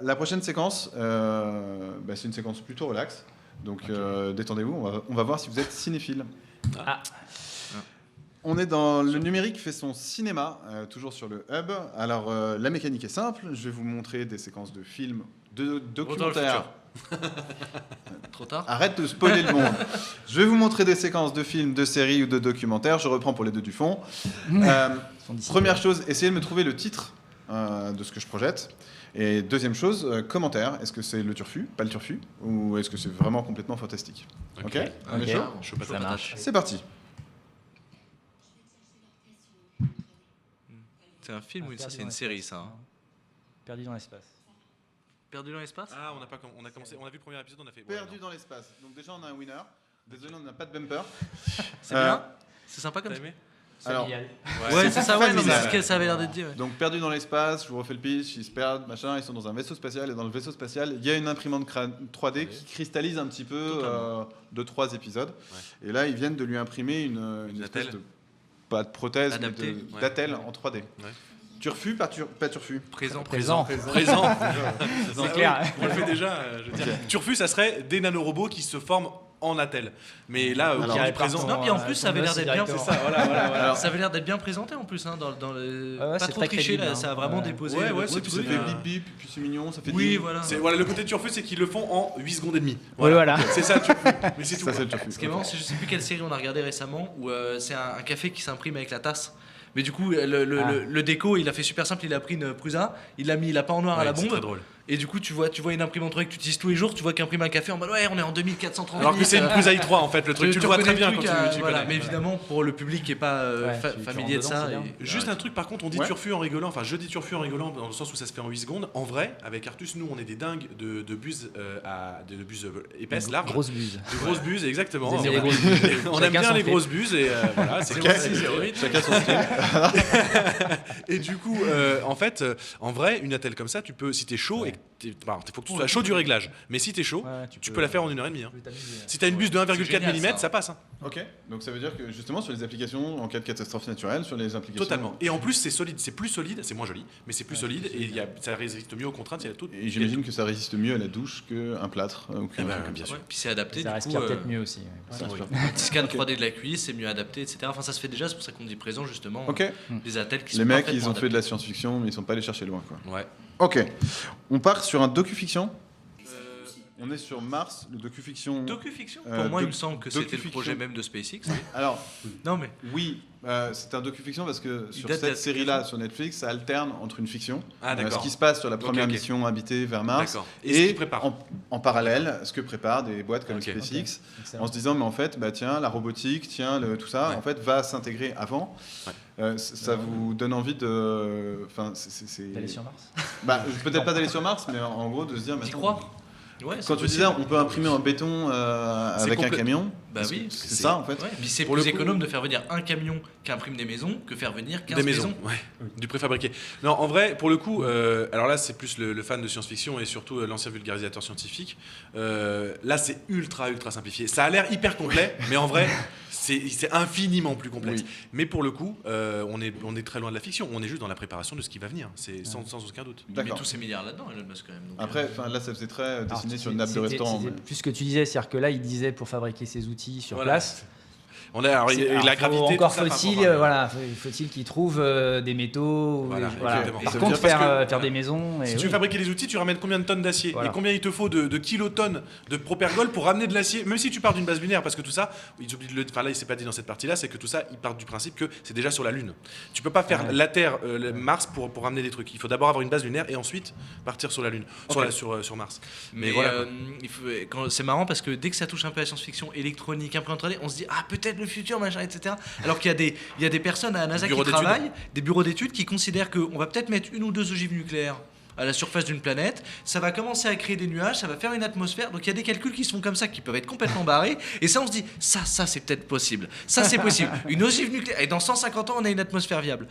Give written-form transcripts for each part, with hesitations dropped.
la prochaine séquence, c'est une séquence plutôt relax. Donc détendez-vous, on va voir si vous êtes cinéphile. On est dans le numérique fait son cinéma, toujours sur le hub. Alors la mécanique est simple, je vais vous montrer des séquences de films, de documentaires. Trop tard. Arrête de spoiler le monde. Je vais vous montrer des séquences de films, de séries ou de documentaires. Je reprends pour les deux du fond. Première chose, essayez de me trouver le titre de ce que je projette. Et deuxième chose, commentaire. Est-ce que c'est le turfu, pas le turfu, ou est-ce que c'est vraiment complètement fantastique? Ok. On est chaud? Ça marche. C'est parti. C'est un film ou ça c'est une série ça hein. Perdu dans l'espace. Perdu dans l'espace. Ah, on a commencé, on a vu le premier épisode, on a fait. Perdu dans l'espace. Donc déjà on a un winner. Désolé, on n'a pas de bumper. C'est bien. C'est sympa comme T'as ça. aimé? Alors, Ouais, c'est ça. Ouais, non, mais familial. c'est ce que ça avait l'air d'être dit. Ouais. donc perdu dans l'espace, je vous refais le pitch, ils se perdent, machin, ils sont dans un vaisseau spatial et dans le vaisseau spatial, il y a une imprimante 3D qui cristallise un petit peu 2-3 épisodes. Ouais. Et là, ils viennent de lui imprimer une espèce de pas de prothèse, adapté, mais d'attelle en 3D. Ouais. Turfu, pas turfu. Présent. C'est clair. On le fait déjà. Je veux dire. Turfu, ça serait des nanorobots qui se forment en attel. Mais là, Alors, qui est présent. Non, puis en plus, ça avait l'air d'être bien. C'est ça, voilà. Ça avait l'air d'être bien présenté en plus, hein, dans le. Pas c'est trop très triché crédible, là, ça a vraiment déposé. Ouais, Ouais, c'est puis tout. ça fait bip bip, puis c'est mignon, ça fait Oui, ding. voilà. Voilà, le côté de Turfu, c'est qu'ils le font en 8 secondes et demie. Voilà. C'est ça, Turfu. Mais c'est tout. Ça, c'est le turfu. Ce qui est marrant, c'est je sais plus quelle série on a regardé récemment où c'est un café qui s'imprime avec la tasse. Mais du coup, le déco, il a fait super simple. Il a pris une Prusa, il l'a mis, il a peint en noir à la C'est bombe. très drôle. Et du coup, tu vois une imprimante 3D que tu utilises tous les jours. Tu vois qu'imprime un café en mode ouais, on est en 2430. Alors que c'est une Prusa i3 en fait, le truc. Tu le vois très bien quand tu voilà, connais. mais évidemment, pour le public qui est pas tu familier de rentres ça. dedans, Juste un truc, par contre, on dit Ouais. turfu en rigolant. Enfin, je dis turfu en rigolant dans le sens où ça se fait en 8 secondes. En vrai, avec Artus, nous, on est des dingues de buses épaisses, larges. Grosse buse. De grosses buses, exactement. Vous aimez les grosses buses. On aime Chacun bien son les style. grosses buses et voilà, c'est Chacun- 0608. Chacun son style. Et du coup, en fait, en vrai, une attelle comme ça, tu peux, si t'es chaud, et il faut que tu sois chaud du réglage. Mais si t'es chaud, Ouais, tu peux la faire en 1h30. Hein. Tu peux t'amuser. Si t'as une buse de 1,4 génial, mm, ça. ça passe. Hein. Ok, donc ça veut dire que justement sur les applications en cas de catastrophe naturelle, sur les applications. Totalement. Et en plus, c'est solide. C'est plus solide, c'est moins joli, mais c'est plus solide et ça résiste mieux aux contraintes. Il y a tout. Et j'imagine que ça résiste mieux à la douche qu'un plâtre. Eh ben, bien sûr. Ouais, puis c'est adapté. Ça Du respire coup, peut-être mieux aussi. Ça respire. un petit scan 3D de la cuisse, c'est mieux adapté, etc. Enfin, ça se fait déjà. C'est pour ça qu'on dit présent justement. Ok. Les attelles qui Les sont mecs, parfaitement ils ont fait de la adaptés. science-fiction, mais ils sont pas allés chercher loin, quoi. Ouais. Ok. On part sur un docu-fiction. On est sur Mars, le docu-fiction. Docu-fiction. Pour moi, il me semble que c'était le docu-fiction. projet même de SpaceX. Alors, Non mais. oui, c'est un docu-fiction parce que sur date cette de- série-là, sur Netflix, ça alterne entre une fiction, Ah, d'accord. ce qui se passe sur la première ok. mission habitée vers Mars, D'accord. Et ce qu'ils préparent. en parallèle, ce que préparent des boîtes comme Ok. SpaceX, Excellent. en se disant, mais en fait, bah, tiens, la robotique, tiens, tout ça, Ouais. en fait, va s'intégrer avant. Ouais. Ça vous donne envie de... Enfin, D'aller sur Mars. Bah, peut-être pas d'aller sur Mars, mais en gros, de se dire... mais T'y attends, crois? Ouais, Quand tu disais, on peut imprimer en béton avec un complè- camion, Bah parce oui, que parce que c'est ça en fait. Ouais, puis c'est Pour plus le coup- économe de faire venir un camion qui imprime des maisons que faire venir 15 Des maisons, ouais. Du préfabriqué. Non, en vrai, pour le coup, alors là, c'est plus le fan de science-fiction et surtout l'ancien vulgarisateur scientifique. Là, c'est ultra simplifié. Ça a l'air hyper complet, mais en vrai, c'est infiniment plus complexe. Oui. Mais pour le coup, on est très loin de la fiction. On est juste dans la préparation de ce qui va venir. C'est sans aucun doute. Il met D'accord. tous ses milliards là-dedans, Elon Musk quand même. Donc, Après, là, ça faisait très dessiné Alors, sur une nappe de restaurant. c'était plus ce que tu disais, c'est-à-dire que là, il disait pour fabriquer ses outils sur Voilà. place. Alors, et Alors, la gravité. encore tout ça, par faut-il, rapport à- voilà, faut-il qu'ils trouvent des métaux. Voilà, exactement. Par Et ça veut contre, dire parce faire que- des maisons. Si et tu veux oui. fabriquer des outils, tu ramènes combien de tonnes d'acier Voilà. et combien il te faut de kilotonnes de propergol pour ramener de l'acier, même si tu pars d'une base lunaire, parce que tout ça, ils oublient de le. Enfin là, il s'est pas dit dans cette partie-là, c'est que tout ça, ils partent du principe que c'est déjà sur la Lune. Tu peux pas faire la Terre, Mars pour ramener des trucs. Il faut d'abord avoir une base lunaire et ensuite partir sur la Lune, sur Mars. Mais voilà, voilà. C'est marrant parce que dès que ça touche un peu à la science-fiction, électronique, imprimante 3D, on se dit ah peut-être le futur, machin, etc. Alors qu'il y a des personnes à la NASA qui Bureaux d'études. travaillent, des bureaux d'études qui considèrent qu'on va peut-être mettre une ou deux ogives nucléaires à la surface d'une planète, ça va commencer à créer des nuages, ça va faire une atmosphère, donc il y a des calculs qui se font comme ça, qui peuvent être complètement barrés, et ça on se dit, ça c'est peut-être possible, ça c'est possible, une ogive nucléaire, et dans 150 ans on a une atmosphère viable.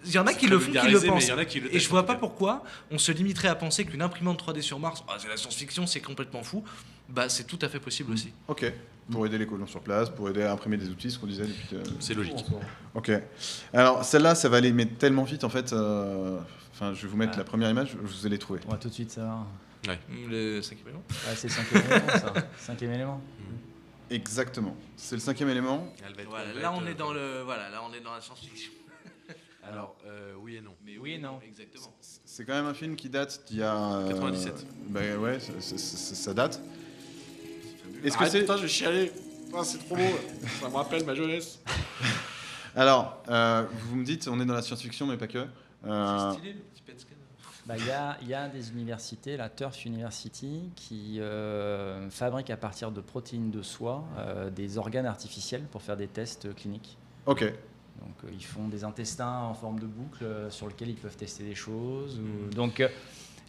Il y en a qui le font, qui le vulgarisé, mais pensent, il y en a qui le et testent, je vois en pas tout cas. pourquoi on se limiterait à penser qu'une imprimante 3D sur Mars, c'est la science-fiction, c'est complètement fou, bah c'est tout à fait possible aussi. Ok. Pour aider les colons sur place, pour aider à imprimer des outils, ce qu'on disait depuis. C'est logique. Ok. Alors celle-là, ça va aller mais tellement vite en fait. Enfin, je vais vous mettre la première image, je vous ai les trouvé. On va tout de suite savoir. Le 5e élément. Ouais, c'est le 5e élément, ça. 5e élément. Exactement. C'est le 5e élément. Voilà, là on est dans la science-fiction. Alors, oui et non. Mais Oui et non. Exactement. C'est quand même un film qui date d'il y a... 97. Ben ouais, ça date. Est-ce que Arrête, c'est... putain, je vais chialer. Ah, c'est trop beau. Ça me rappelle ma jeunesse. Alors, vous me dites, on est dans la science-fiction, mais pas que. C'est stylé le petit PET scan. Bah, il y a des universités, la Turf University, qui fabrique à partir de protéines de soie des organes artificiels pour faire des tests cliniques. Ok. Donc ils font des intestins en forme de boucle sur lesquels ils peuvent tester des choses. Donc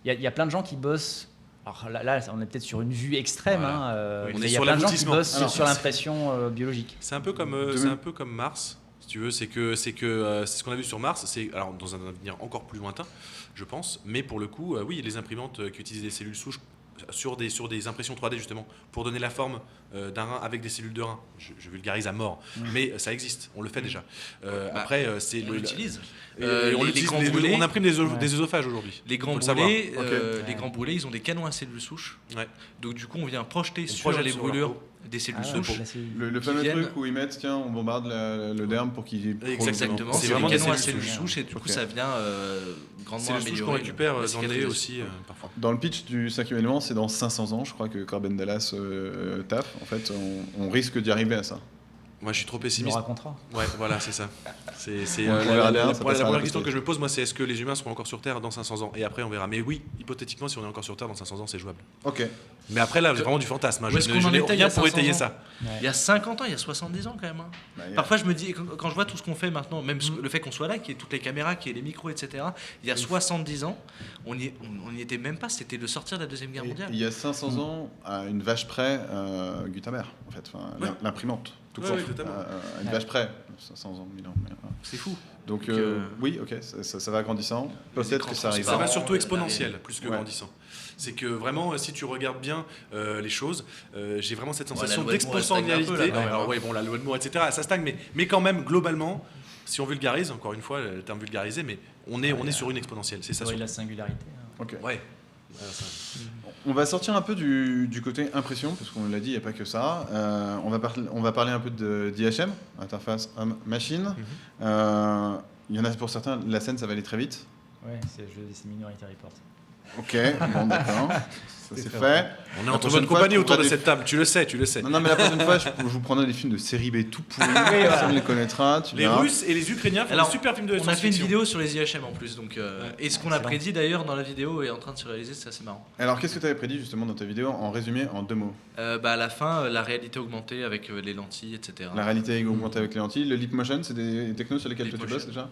il y a plein de gens qui bossent. Alors là on est peut-être sur une vue extrême, Voilà. Oui, on mais est il y a sur plein de gens qui l'aboutissement. bossent Alors, sur l'impression biologique. C'est un peu comme Mars, si tu veux. C'est ce qu'on a vu sur Mars. C'est alors dans un avenir encore plus lointain, je pense. Mais pour le coup, oui, les imprimantes qui utilisent des cellules souches sur des impressions 3D justement pour donner la forme d'un rein avec des cellules de rein. Je vulgarise à mort, mais ça existe. On le fait déjà. Après, c'est On l'utilise. on l'utilise. grands brûlés. On imprime des œsophages aujourd'hui. Les grands Faut le savoir. brûlés, Ok. les grands brûlés, ils ont des canons à cellules souches. Ouais. Donc du coup, on vient projeter sur projette les sur leur brûlures peau. des cellules Ah, souches. là, c'est- Le fameux viennent- truc où ils mettent, tiens, on bombarde le derme pour qu'il... Exactement, C'est c'est des vraiment des canons à cellules cellules souches et du coup, Ok. ça vient grandement C'est les souches qu'on améliorer récupère la dans les cicatrisation. aussi parfois. Dans le pitch du 5e élément, c'est dans 500 ans, je crois que Corbin Dallas tape. En fait, on risque d'y arriver à ça. Moi, je suis trop Tu nous pessimiste. raconteras. Ouais, voilà, c'est ça. C'est On verra bien, ça passera à la première question posterité. que je me pose, moi, c'est est-ce que les humains seront encore sur Terre dans 500 ans? Et après, on verra. Mais oui, hypothétiquement, si on est encore sur Terre dans 500 ans, c'est jouable. Ok. Mais après, là, c'est vraiment du fantasme. Hein. Où est-ce Je qu'on en n'ai était il y a rien pour 500 étayer ans ça. Il y a 50 ans, il y a 70 ans quand même. Bah, Parfois, je me dis, quand je vois tout ce qu'on fait maintenant, même le fait qu'on soit là, qu'il y ait toutes les caméras, qu'il y ait les micros, etc., il y a 70 ans, on n'y était même pas, c'était le sortir de la Deuxième Guerre mondiale. Il y a 500 ans, à une vache près, Gutenberg, en fait. Enfin, Ouais. l'imprimante, tout Ouais, court. ouais, totalement. À une vache près. 500 ans, 1000 ans. C'est fou. Donc, Donc, oui, ok, ça va grandissant. Peut-être écrans que ça arrive. Ça va transparents, surtout la exponentiel, réalité. plus que Ouais. grandissant. C'est que vraiment, si tu regardes bien les choses, j'ai vraiment cette sensation la loi de Moore, elle stagne un peu, d'exponentialité. là, quand même, Alors, hein. ouais, bon, la loi de Moore, etc., ça stagne, mais quand même, globalement, si on vulgarise, encore une fois, le terme vulgarisé, mais on est sur une exponentielle, c'est ça. Théorie de surtout. la singularité. Ok. Ouais. On va sortir un peu du côté impression, parce qu'on l'a dit, il n'y a pas que ça. On va parler un peu d'IHM, interface homme-machine. Il y en a pour certains, la scène, ça va aller très vite. Ouais, c'est Minority Report. Ok, bon, d'accord. Ça, c'est fait. On est La entre prochaine bonne fois, compagnie je autour de prendrai cette table, tu le sais. Non, mais la prochaine fois, je vous prendrai des films de série B tout pourris. Personne ne les connaîtra. Tu Les verras. Russes et les Ukrainiens font Alors, des super films de On a fait une science-fiction. vidéo sur les IHM en plus, donc et ce qu'on a excellent. prédit d'ailleurs dans la vidéo est en train de se réaliser, c'est assez marrant. Alors, qu'est-ce que tu avais prédit justement dans ta vidéo en résumé en 2 mots? À la fin, la réalité augmentée avec les lentilles, etc. La réalité augmentée avec les lentilles. Le Leap Motion, c'est des technos sur lesquels Leap toi tu Motion. bosses déjà?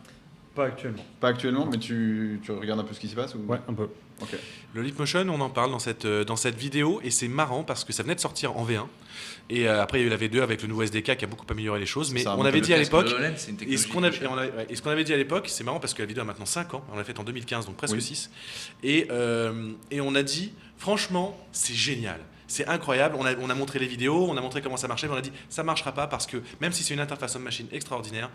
Pas actuellement. Pas actuellement, mais tu regardes un peu ce qui s'y passe ou... Ouais, un peu. Ok. Le Leapmotion, on en parle dans cette vidéo et c'est marrant parce que ça venait de sortir en V1 et après il y a eu la V2 avec le nouveau SDK qui a beaucoup amélioré les choses. Mais Ça, on le avait dit à Parce que l'époque, le HoloLens, c'est une et technologie ce qu'on avait, plus chère. et ce qu'on avait dit à l'époque, c'est marrant parce que la vidéo a maintenant 5 ans, on l'a faite en 2015 donc presque Oui. 6 et on a dit franchement c'est génial. C'est incroyable, on a montré les vidéos, on a montré comment ça marchait, mais on a dit ça marchera pas parce que même si c'est une interface homme-machine extraordinaire,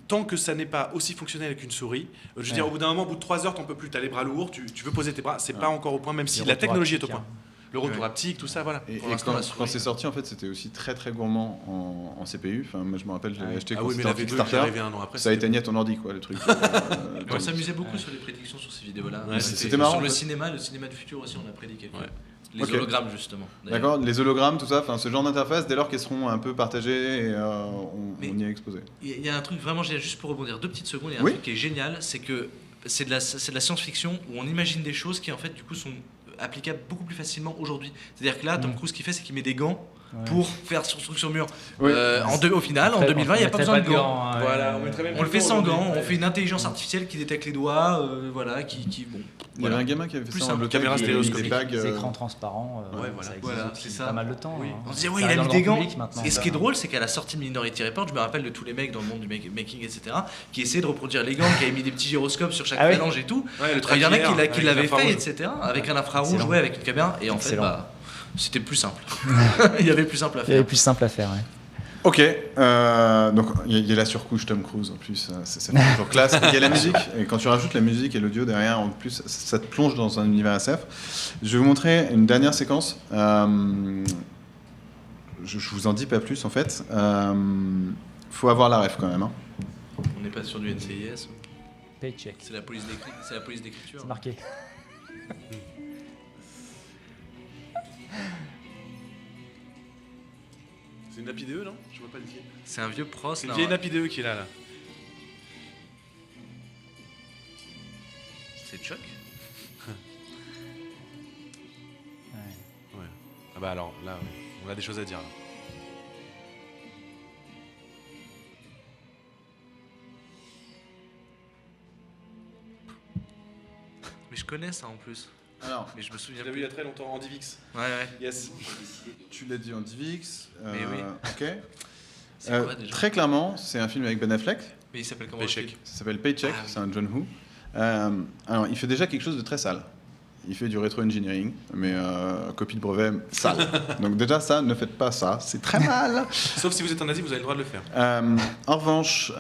tant que ça n'est pas aussi fonctionnel qu'une souris, je veux dire au bout d'un moment, au bout de 3 heures, t'en peux plus, t'as les bras lourds, tu veux poser tes bras, c'est pas encore au point, même si Les la retours technologie est au haptiques, point. Le retour Ouais. haptique, tout ça, voilà. Et Pour l'instant, quand, la souris, quand c'est sorti, en fait, c'était aussi très très gourmand en CPU. Enfin, moi, je me rappelle, je l'avais acheté Ah quand oui, mais c'était la en V2 qui est Kickstarter. arrivée un an après. Ça c'était- éteignait ton ordi, quoi, le truc. On s'amusait beaucoup sur les prédictions sur ces vidéos-là. Ouais, On a c'était fait- marrant, Sur en le fait. cinéma du futur aussi, on a prédit quelque chose. Ouais. Les Ok. hologrammes, justement. d'ailleurs. D'accord, les hologrammes, tout ça, enfin, ce genre d'interface, dès lors qu'elles seront un peu partagées, et, Mais- on y est exposé. Il y a un truc vraiment génial, juste pour rebondir 2 petites secondes, il y a un Oui. truc qui est génial, c'est que c'est de la science-fiction où on imagine des choses qui en fait du coup sont applicables beaucoup plus facilement aujourd'hui. C'est-à-dire que là, Tom Cruise, ce qu'il fait, c'est qu'il met des gants Ouais. pour faire son truc sur mur. Oui. Au final, en Après, 2020, il n'y a on pas mettrait besoin de gants. hein, Voilà, on mettrait même On le fait sans gants, on Ouais. fait une intelligence artificielle qui détecte les doigts, voilà, qui bon. Il y avait un gamin qui avait fait Plus ça en simple, local, caméra qui avait mis stéréoscopique. des bagues. Les écrans transparents, Ouais, voilà. ça existe Voilà, depuis c'est ça. pas mal de temps. Oui. hein. On se disait, ouais, Ça il a arrive mis dans des le grand gants. public maintenant. Et ce qui est drôle, c'est qu'à la sortie de Minority Report, je me rappelle de tous les mecs dans le monde du making, etc., qui essayaient de reproduire les gants, qui avaient mis des petits gyroscopes sur chaque Ah oui. phalange et tout. Ouais, le Il y en a qui avec l'avaient fait, l'infrarouge. etc., avec un infrarouge, Excellent. ouais, avec une caméra, et en fait, Excellent. bah, c'était plus simple. Il y avait plus simple à Il y avait faire. plus simple à faire. Ouais. Ok, donc il y a la surcouche Tom Cruise en plus, ça fait toujours classe. Il y a la musique, et quand tu rajoutes la musique et l'audio derrière, en plus, ça te plonge dans un univers SF. Je vais vous montrer une dernière séquence. Je vous en dis pas plus en fait. Faut avoir la ref quand même. Hein. On n'est pas sur du NCIS. Paycheck. C'est la police d'écriture. C'est marqué. C'est une nappe IDE, non? Je vois pas le pied. C'est un vieux pros. C'est une vieille nappe IDE qui est là. C'est Chuck. Ouais. Ah bah alors, là, on a des choses à dire. Là. Mais je connais ça en plus. Alors, Mais je me souviens Je l'ai vu plus. il y a très longtemps en DivX. Ouais. Yes. tu l'as dit en DivX. Mais oui. Ok. C'est quoi déjà? Très clairement, c'est un film avec Ben Affleck. Mais il s'appelle comment? Paycheck. le film Ça s'appelle Paycheck, Ah oui. c'est un John Woo. Alors, il fait déjà quelque chose de très sale. Il fait du rétro-engineering, mais copie de brevet sale. Donc déjà, ça, ne faites pas ça, c'est très mal. Sauf si vous êtes en Asie, vous avez le droit de le faire. En revanche,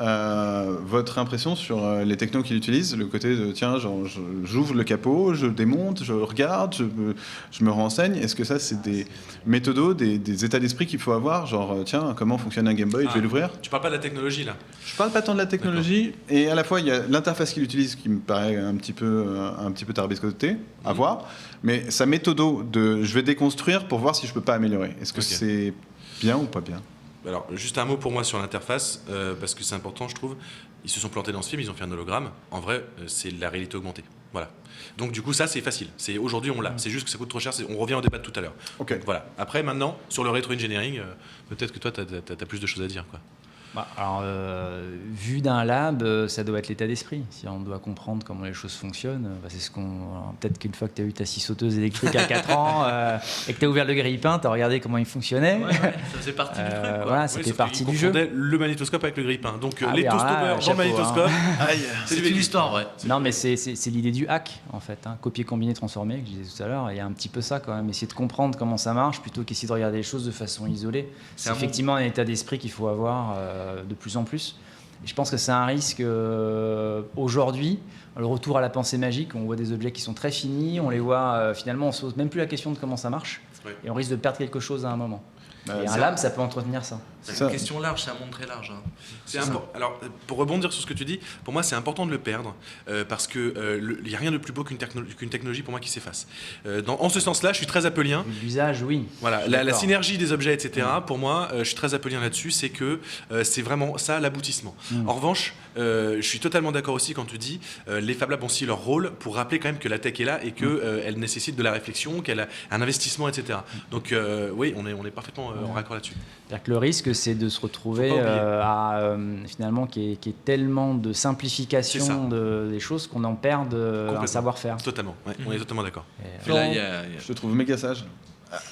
votre impression sur les technos qu'il utilise, le côté de tiens, genre, j'ouvre le capot, je démonte, je regarde, je me renseigne, est-ce que ça, c'est des méthodos, des états d'esprit qu'il faut avoir, genre tiens, comment fonctionne un Game Boy, je vais l'ouvrir. Tu parles pas de la technologie là. Je parle pas tant de la technologie, et à la fois il y a l'interface qu'il utilise qui me paraît un petit peu tarbiscoté à voir, mais sa méthodo de je vais déconstruire pour voir si je peux pas améliorer. Est-ce que Ok. c'est bien ou pas bien? Alors, juste un mot pour moi sur l'interface, parce que c'est important, je trouve. Ils se sont plantés dans ce film, ils ont fait un hologramme. En vrai, c'est de la réalité augmentée. Voilà. Donc, du coup, ça, c'est facile. Aujourd'hui, on l'a. C'est juste que ça coûte trop cher. On revient au débat de tout à l'heure. Ok. Donc, voilà. Après, maintenant, sur le rétro-engineering, peut-être que toi, tu as plus de choses à dire. Quoi. Alors, vu d'un lab, ça doit être l'état d'esprit. Si on doit comprendre comment les choses fonctionnent, c'est ce qu'on. Peut-être qu'une fois que tu as eu ta scie sauteuse électrique à 4 ans et que tu as ouvert le grille-pain, tu as regardé comment il fonctionnait. Ouais, ça faisait partie du truc. Quoi. Voilà, Oui, c'était sauf partie qu'ils du jeu. confondaient le magnétoscope avec le grille-pain. Donc, Ah les oui, alors là, toastomers dans le chapeau, magnétoscope, Aïe. C'est une histoire, ouais. Non, mais c'est l'idée du hack, en fait. Hein. Copier, combiner, transformer, que je disais tout à l'heure. Il y a un petit peu ça, quand même. Essayer de comprendre comment ça marche plutôt qu'essayer de regarder les choses de façon isolée. C'est un effectivement un état d'esprit qu'il faut avoir de plus en plus. Et je pense que c'est un risque aujourd'hui. Le retour à la pensée magique, on voit des objets qui sont très finis, on les voit finalement, on se pose même plus la question de comment ça marche. Ouais. Et on risque de perdre quelque chose à un moment. Et un ça- lab, ça peut entretenir ça. C'est Ça- une question large, c'est un monde très large. Hein. Alors, pour rebondir sur ce que tu dis, pour moi, c'est important de le perdre parce que il n'y a rien de plus beau qu'une technologie pour moi qui s'efface. En ce sens-là, je suis très appelien. L'usage, oui. Voilà, Je suis la d'accord. synergie des objets, etc. Pour moi, je suis très appelien là-dessus. C'est que c'est vraiment ça l'aboutissement. En revanche, je suis totalement d'accord aussi quand tu dis les Fab Labs ont aussi leur rôle pour rappeler quand même que la tech est là et que elle nécessite de la réflexion, qu'elle a un investissement, etc. Donc oui, on est parfaitement en raccord là-dessus. C'est-à-dire que le risque, c'est de se retrouver Faut pas oublier. finalement qu'il y ait tellement de C'est ça. simplification des choses qu'on en perde un Complètement. savoir-faire. Totalement, ouais, on est totalement d'accord. Et, Puis là, il y a- Je te trouve méga sage.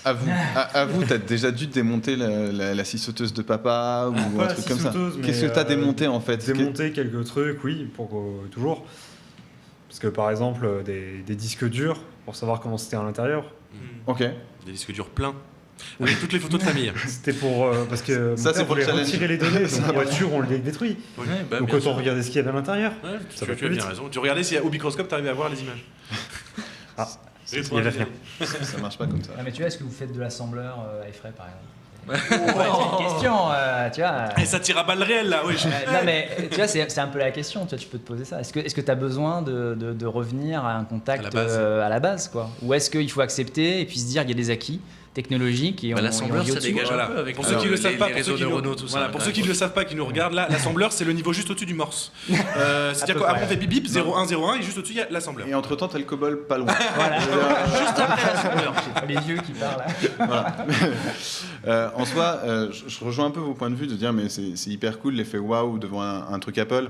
À vous, t'as déjà dû démonter la scie sauteuse de papa ou Pas un la truc scie comme ça. sauteuse, mais, Qu'est-ce que t'as démonté en fait? Démonter quelques trucs, oui, pour toujours. Parce que par exemple, des disques durs, pour savoir comment c'était à l'intérieur, Ok. Des disques durs pleins. Avec toutes les photos de famille. c'était pour. Parce que Ça, mon c'est père pour le voulait challenge. retirer les données, donc pour être sûr, on les détruit. Ouais, bah, Donc bien autant sûr. regarder ce qu'il y avait à l'intérieur. Ouais, Ça tu va as plus bien vite. raison. Tu regardais si au microscope, tu arrivais à voir les images. Ah, il y avait rien. Ça marche pas comme ça. Ah, mais tu vois, est-ce que vous faites de l'assembleur à Effray, par exemple? C'est une question, tu vois. Et ça tire à balles réelles là, oui. Non mais tu vois c'est un peu la question, tu vois, tu peux te poser ça. Est-ce que tu as besoin de revenir à un contact À la base. quoi? Ou est-ce qu'il faut accepter et puis se dire qu'il y a des acquis technologiques et Bah, on l'assembleur, vit ça au-dessus? dégage Voilà. un peu avec Pour ceux qui ne le savent pas, les réseaux neuronaux, tout ça. voilà, pour ceux qui ne le savent pas, qui nous regardent, là, l'assembleur, c'est le niveau juste au-dessus du morse. C'est-à-dire peu qu'après, près. on fait bip bip, 0101, et juste au-dessus, il y a l'assembleur. Et entre temps, t'as le COBOL pas loin. Voilà. Juste après l'assembleur. Les vieux qui parlent. En soi, je rejoins un peu vos points de vue de dire mais c'est hyper cool l'effet waouh devant un truc Apple.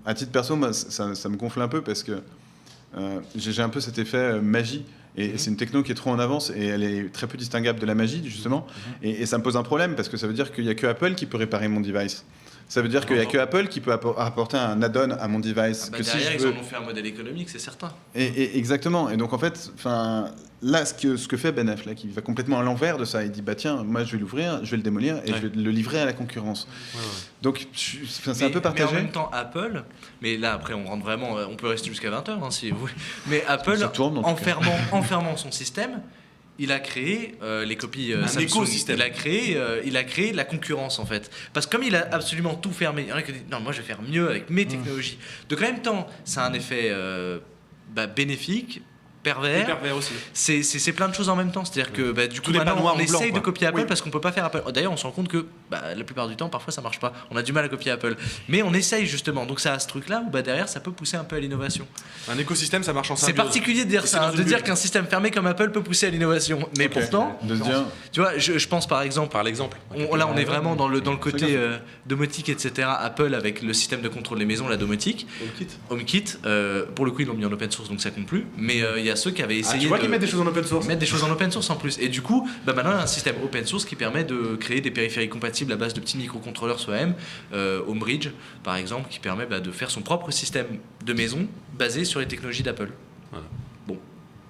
À titre perso, moi, ça me gonfle un peu parce que j'ai un peu cet effet magie. Et c'est une techno qui est trop en avance et elle est très peu distinguable de la magie, justement. Et ça me pose un problème parce que ça veut dire qu'il n'y a que Apple qui peut réparer mon device. Ça veut dire qu'il n'y a que Apple qui peut apporter un add-on à mon device. Bah que si derrière, je ils veux... en ont fait un modèle économique, c'est certain. Et exactement. Et donc en fait, là, ce que fait Ben Affleck, il va complètement à l'envers de ça. Il dit bah tiens, moi je vais l'ouvrir, je vais le démolir et je vais le livrer à la concurrence. Donc c'est un peu partagé. Mais en même temps, Apple, mais là après on rentre vraiment, on peut rester jusqu'à 20h si vous voulez. Mais Apple, Ça tourne, en tout cas. enfermant son système, il a créé les copies Samsung. Écosystème. Il a créé la concurrence en fait. Parce que comme il a absolument tout fermé, il y en a qui disent non, moi je vais faire mieux avec mes technologies. Donc en même temps, ça a un effet bénéfique, pervers. Et pervers aussi. C'est plein de choses en même temps. C'est-à-dire que du coup, Tout n'est pas maintenant, noir on ou blanc, essaye de quoi. copier Apple Oui. parce qu'on peut pas faire Apple. D'ailleurs, on se rend compte que la plupart du temps, parfois, ça marche pas. On a du mal à copier Apple. Mais on essaye justement. Donc ça a ce truc-là où derrière, ça peut pousser un peu à l'innovation. Un écosystème, ça marche en C'est symbiose. particulier de dire Et ça, c'est hein, dans de une dire bulle. qu'un système fermé comme Apple peut pousser à l'innovation. Mais pourtant, De se dire, tu vois, je pense par exemple. Par l'exemple. Là, on est vraiment dans le côté domotique, etc. Apple avec le système de contrôle des maisons, la domotique. HomeKit, pour le coup, ils l'ont mis en open source, donc ça compte plus. Mais il y a ceux qui avaient essayé Tu vois de qu'ils mettent des choses en open source. mettre des choses en open source en plus. Et du coup, maintenant, il y a un système open source qui permet de créer des périphériques compatibles à base de petits microcontrôleurs soi-même, Homebridge, par exemple, qui permet de faire son propre système de maison basé sur les technologies d'Apple. Voilà. Bon,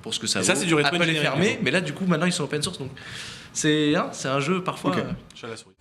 pour ce que ça Et vaut. ça, c'est du rétro Apple est engineering, fermé, du coup. mais là, du coup, maintenant, ils sont open source. Donc, c'est un jeu parfois. Ok. Chat à la souris.